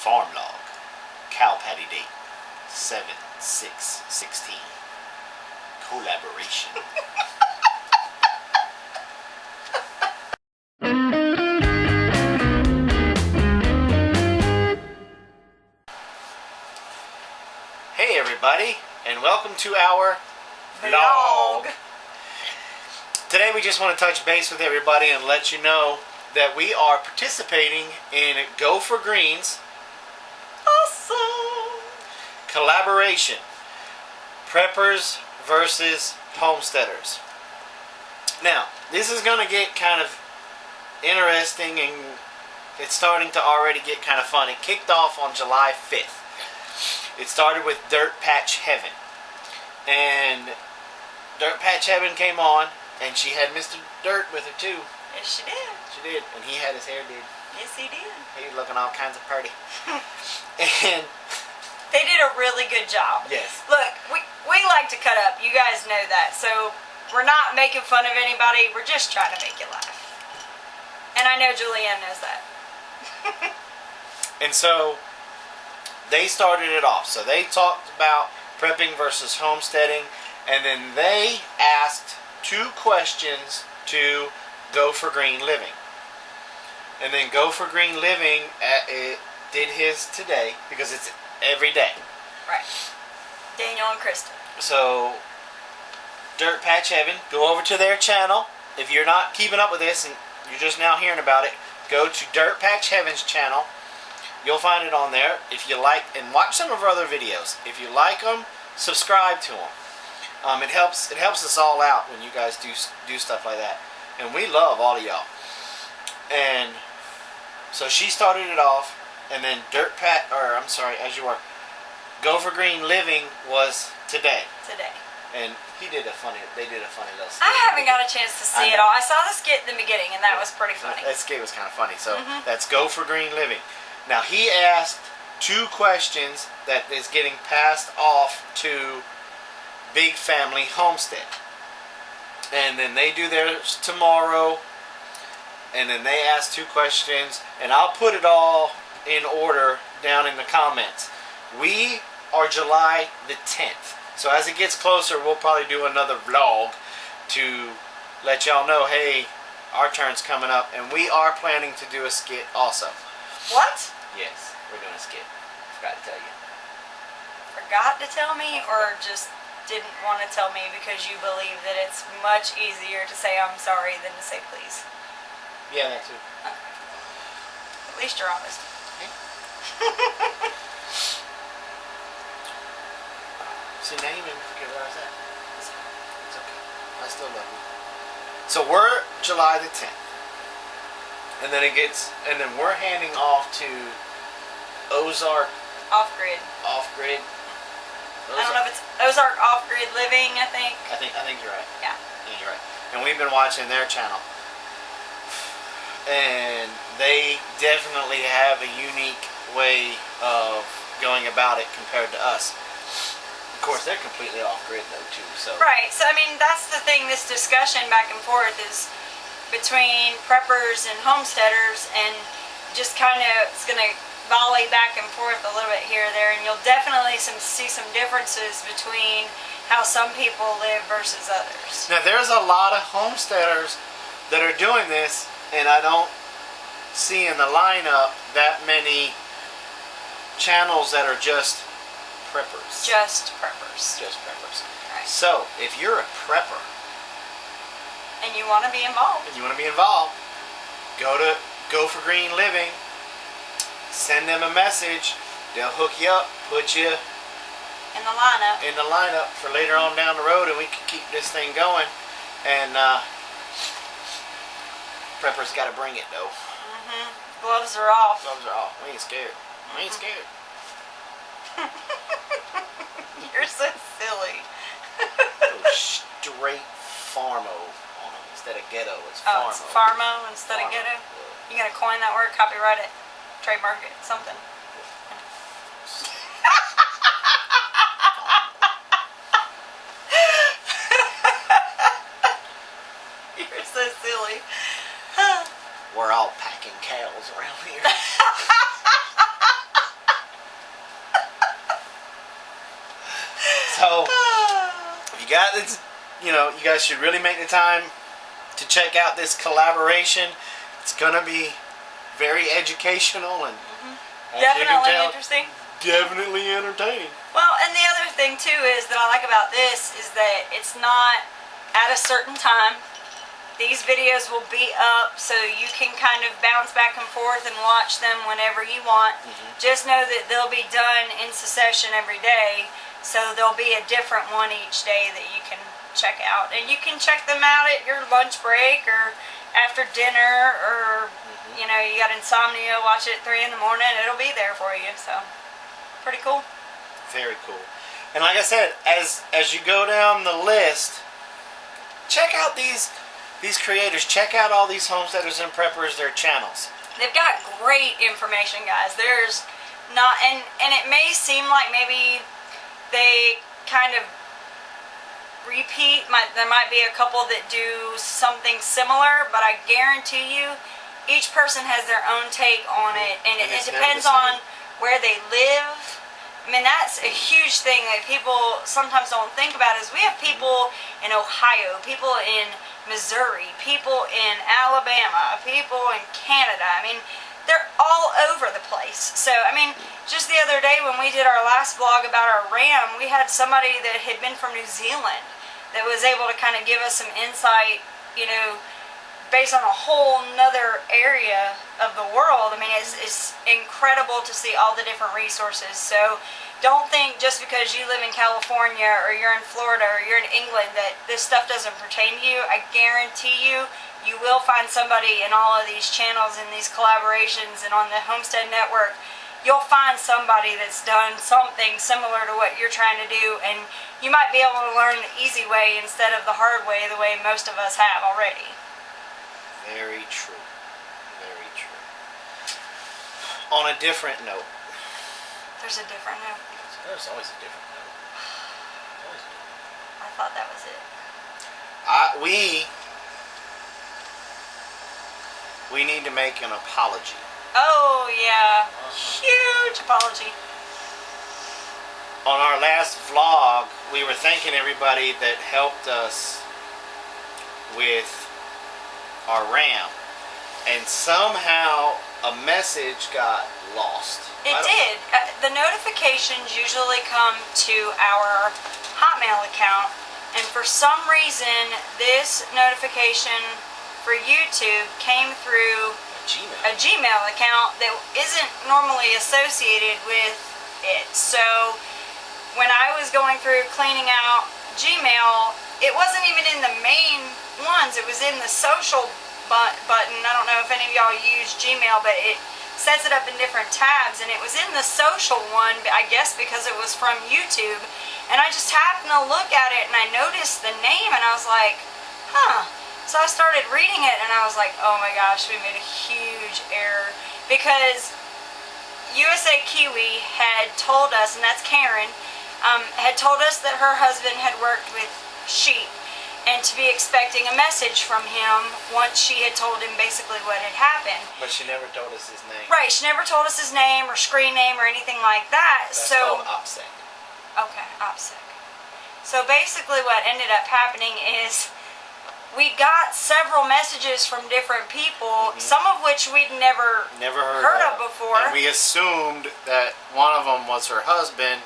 Farm log. Cow patty date. 7/6/16. Collaboration. Hey everybody, and welcome to our vlog. Today we just want to touch base with everybody and let you know that we are participating in Go for Greens. Awesome! Collaboration. Preppers versus homesteaders. Now, this is going to get kind of interesting, and it's starting to already get kind of fun. It kicked off on July 5th. It started with Dirt Patch Heaven. And Dirt Patch Heaven came on, and she had Mr. Dirt with her too. Yes, she did. She did. And he had his hair did. Yes, he did. He was looking all kinds of pretty. And they did a really good job. yes. Look, we like to cut up. You guys know that. So we're not making fun of anybody. We're just trying to make you laugh. And I know Julianne knows that. And so they started it off. So they talked about prepping versus homesteading, and then they asked 2 questions to Go for Green Living. And then Go for Green Living it did his today, because it's every day. Right. Daniel and Krista. So Dirt Patch Heaven, go over to their channel. If you're not keeping up with this and you're just now hearing about it, go to Dirt Patch Heaven's channel. You'll find it on there. If you like, and watch some of our other videos. If you like them, subscribe to them. It helps us all out when you guys do stuff like that. And we love all of y'all. And so she started it off, and then Go for Green Living was today. Today. And they did a funny little skit. I haven't got a chance to see it all. I saw the skit in the beginning, and that was pretty funny. That skit was kind of funny. So that's Go for Green Living. Now he asked 2 questions that is getting passed off to Big Family Homestead. And then they do theirs tomorrow. And then they ask 2 questions. And I'll put it all in order down in the comments. We are July the 10th. So as it gets closer, we'll probably do another vlog to let y'all know, hey, our turn's coming up. And we are planning to do a skit also. What? Yes, we're doing a skit. Forgot to tell you. Forgot to tell me, or just didn't want to tell me because you believe that it's much easier to say I'm sorry than to say please? Yeah, that too. Okay. At least you're honest. See, now you made me forget where I was at. It's okay. I still love you. So we're July the 10th. And then we're handing off to Ozark Off-grid. Off-Grid. I don't know if it's Ozark Off-Grid Living, I think. I think you're right. Yeah. Yeah, you're right. And we've been watching their channel. And they definitely have a unique way of going about it compared to us. Of course, they're completely off-grid though too. So. Right. So I mean, that's the thing. This discussion back and forth is between preppers and homesteaders, and just kind of it's going to volley back and forth a little bit here or there, and you'll definitely see some differences between how some people live versus others. Now there's a lot of homesteaders that are doing this, and I don't see in the lineup that many channels that are just preppers. Just preppers. Just preppers. Right. So if you're a prepper and you want to be involved, go to Go for Green Living. Send them a message. They'll hook you up, put you in the lineup for later on down the road, and we can keep this thing going. And preppers got to bring it though. Gloves are off. Gloves are off. We ain't scared. We ain't scared. You're so silly. Go straight farmo on them instead of ghetto. It's farmo. Oh, it's farmo instead of ghetto. You gonna coin that word? Copyright it? Trademark it? Something? You're so silly. We're all packing cows around here. you got this, you guys should really make the time to check out this collaboration. It's gonna be very educational and as you can Definitely tell, interesting. definitely entertaining. Well, and the other thing too is that I like about this is that it's not at a certain time. These videos will be up so you can kind of bounce back and forth and watch them whenever you want. Just know that they'll be done in succession every day, so there'll be a different one each day that you can check out. And you can check them out at your lunch break or after dinner, or you got insomnia, watch it at 3 in the morning, it'll be there for you. So pretty cool. Very cool. And like I said, as you go down the list, check out these creators. Check out all these homesteaders and preppers, their channels. They've got great information, guys. There's not, and it may seem like maybe they kind of repeat. There might be a couple that do something similar, but I guarantee you, each person has their own take on it, and it depends on where they live. I mean, that's a huge thing that people sometimes don't think about. Is we have people in Ohio, people in Missouri, people in Alabama, people in Canada. I mean, they're all over the place. So, I mean, just the other day when we did our last vlog about our ram, we had somebody that had been from New Zealand that was able to kind of give us some insight, based on a whole nother area of the world. I mean, it's incredible to see all the different resources. So don't think just because you live in California or you're in Florida or you're in England that this stuff doesn't pertain to you. I guarantee you, you will find somebody in all of these channels and these collaborations and on the Homestead Network. You'll find somebody that's done something similar to what you're trying to do, and you might be able to learn the easy way instead of the hard way, the way most of us have already. Very true. Very true. On a different note. There's a different note. There's always a different note. I thought that was it. We need to make an apology. Oh, yeah. Huge apology. On our last vlog, we were thanking everybody that helped us with our ram. And somehow a message got lost. It did. The notifications usually come to our Hotmail account, and for some reason this notification for YouTube came through a Gmail account that isn't normally associated with it. So when I was going through cleaning out Gmail, it wasn't even in the main ones, it was in the social button. I don't know if any of y'all use Gmail, but it sets it up in different tabs, and it was in the social one, I guess because it was from YouTube, and I just happened to look at it and I noticed the name and I was like, huh. So I started reading it and I was like, oh my gosh, we made a huge error, because USA Kiwi had told us, and that's Karen, had told us that her husband had worked with sheep and to be expecting a message from him once she had told him basically what had happened. But she never told us his name. Right, she never told us his name or screen name or anything like that. That's called OPSEC. Okay, OPSEC. So basically what ended up happening is we got several messages from different people, some of which we'd never heard of before. And we assumed that one of them was her husband.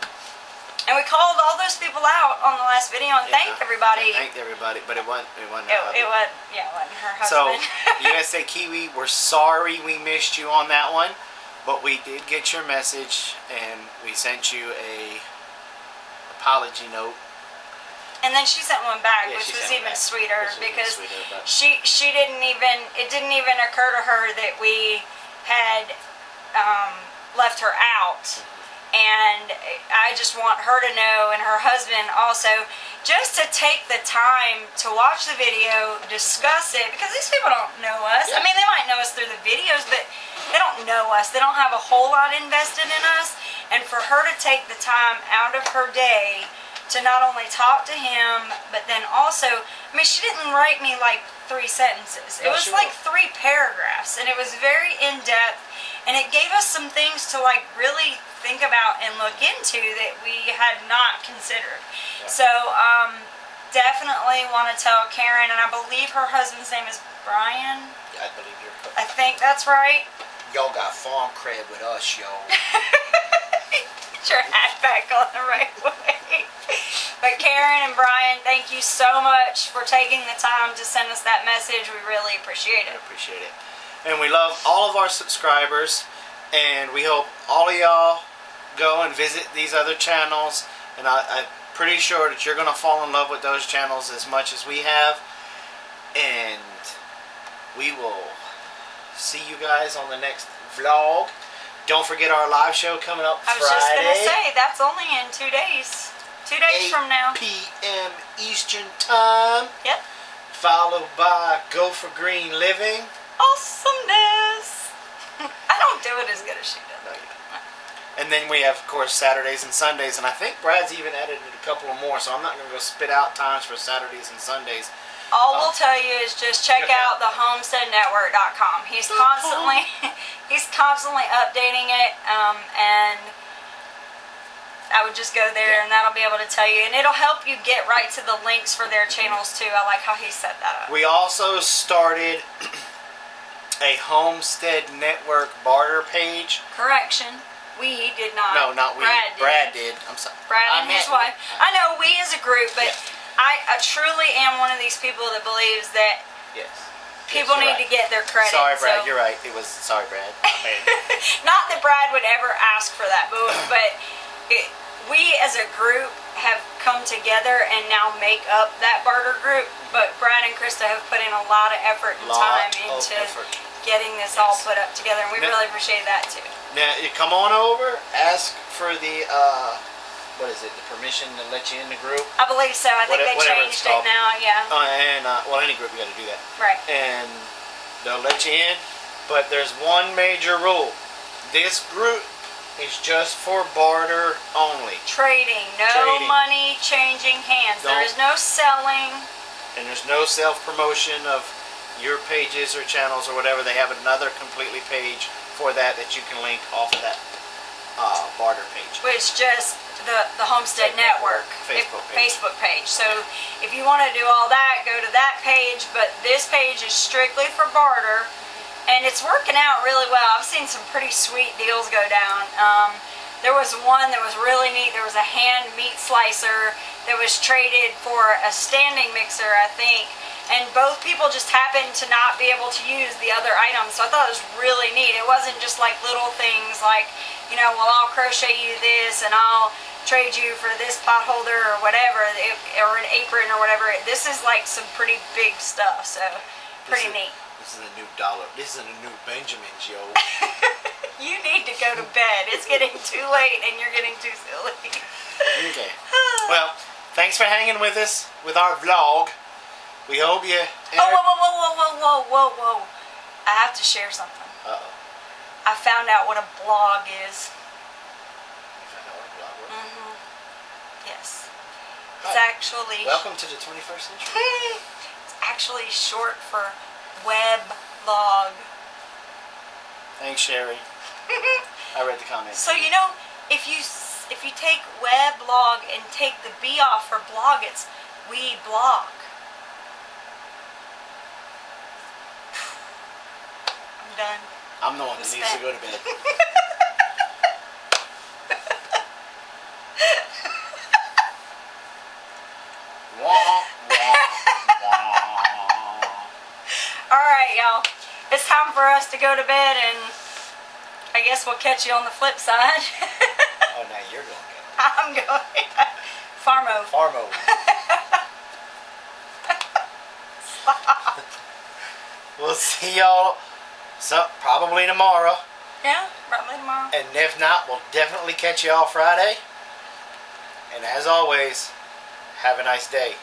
And we called all those people out on the last video and thanked everybody. But it wasn't her husband. It wasn't her husband. So, USA Kiwi, we're sorry we missed you on that one, but we did get your message and we sent you a apology note. And then she sent one back, which was even sweeter, because she didn't even, it didn't even occur to her that we had left her out. And I just want her to know, and her husband also, just to take the time to watch the video, discuss it, because these people don't know us. I mean, they might know us through the videos, but they don't know us. They don't have a whole lot invested in us. And for her to take the time out of her day to not only talk to him, but then also, I mean, she didn't write me like 3 sentences. It was like 3 paragraphs, and it was very in-depth, and it gave us some things to like really think about and look into that we had not considered. So definitely want to tell Karen, and I believe her husband's name is Brian. I believe you're I think that's right. Y'all got farm cred with us, yo. Get your hat back on the right way. But Karen and Brian, thank you so much for taking the time to send us that message. We really appreciate I it. appreciate it. And we love all of our subscribers, and we hope all of y'all go and visit these other channels, and I'm pretty sure that you're going to fall in love with those channels as much as we have, and we will see you guys on the next vlog. Don't forget our live show coming up I was Friday. just going to say, that's only in 2 days. 2 days 8 from now. p.m. Eastern Time. Yep. Followed by Go for Green Living. Awesomeness. I don't do it as good as she does. No, you don't. And then we have, of course, Saturdays and Sundays, and I think Brad's even added a couple more, so I'm not going to go spit out times for Saturdays and Sundays. All we'll tell you is just check out the homesteadnetwork.com. He's constantly updating it, and I would just go there, and that'll be able to tell you, and it'll help you get right to the links for their channels too. I like how he set that up. We also started a Homestead Network barter page. Correction. We did not. No, not we. Brad did. I'm sorry. Brad and his wife. I know we as a group, but Yeah. I truly am one of these people that believes that Yes. people Yes, you're need to get their credit. Sorry, Brad. so- You're right. It was sorry, Brad. My bad. Not that Brad would ever ask for that, but we as a group have come together and now make up that barter group. But Brad and Krista have put in a lot of effort and time into getting this all put up together, and we Now- really appreciate that too. Now, you come on over, ask for the, what is it, the permission to let you in the group. I believe so. I think they Whatever changed it's it called. now. Yeah. Well, any group, you got to do that. Right. And they'll let you in, but there's one major rule. This group is just for barter only. Trading. No Trading. money changing hands. There is no selling. And there's no self-promotion of your pages or channels or whatever. They have another completely page for that you can link off of that barter page. Which just the Homestead Network Facebook page. So if you want to do all that, go to that page. But this page is strictly for barter, and it's working out really well. I've seen some pretty sweet deals go down. There was one that was really neat. There was a hand meat slicer that was traded for a standing mixer, I think. And both people just happened to not be able to use the other items. So I thought it was really neat. It wasn't just like little things like, well, I'll crochet you this and I'll trade you for this pot holder or whatever, or an apron or whatever. This is like some pretty big stuff, so pretty neat. This is a new dollar. This is a new Benjamins, yo. You need to go to bed. It's getting too late and you're getting too silly. Okay. Well, thanks for hanging with us with our vlog. We hope you... Whoa. I have to share something. Uh-oh. I found out what a blog is. You found out what a blog was? Mm-hmm. Yes. Hi. It's actually... Welcome to the 21st century. It's actually short for weblog. Thanks, Sherry. I read the comments. So if you take weblog and take the B off for blog, it's we blog. I'm done. I'm the one that needs to go to bed. Wah, wah, wah. Alright, y'all. It's time for us to go to bed, and I guess we'll catch you on the flip side. Oh, now you're going to bed. I'm going. Farmo. Farmo. We'll see y'all probably tomorrow. Yeah, probably tomorrow. And if not, we'll definitely catch y'all Friday. And as always, have a nice day.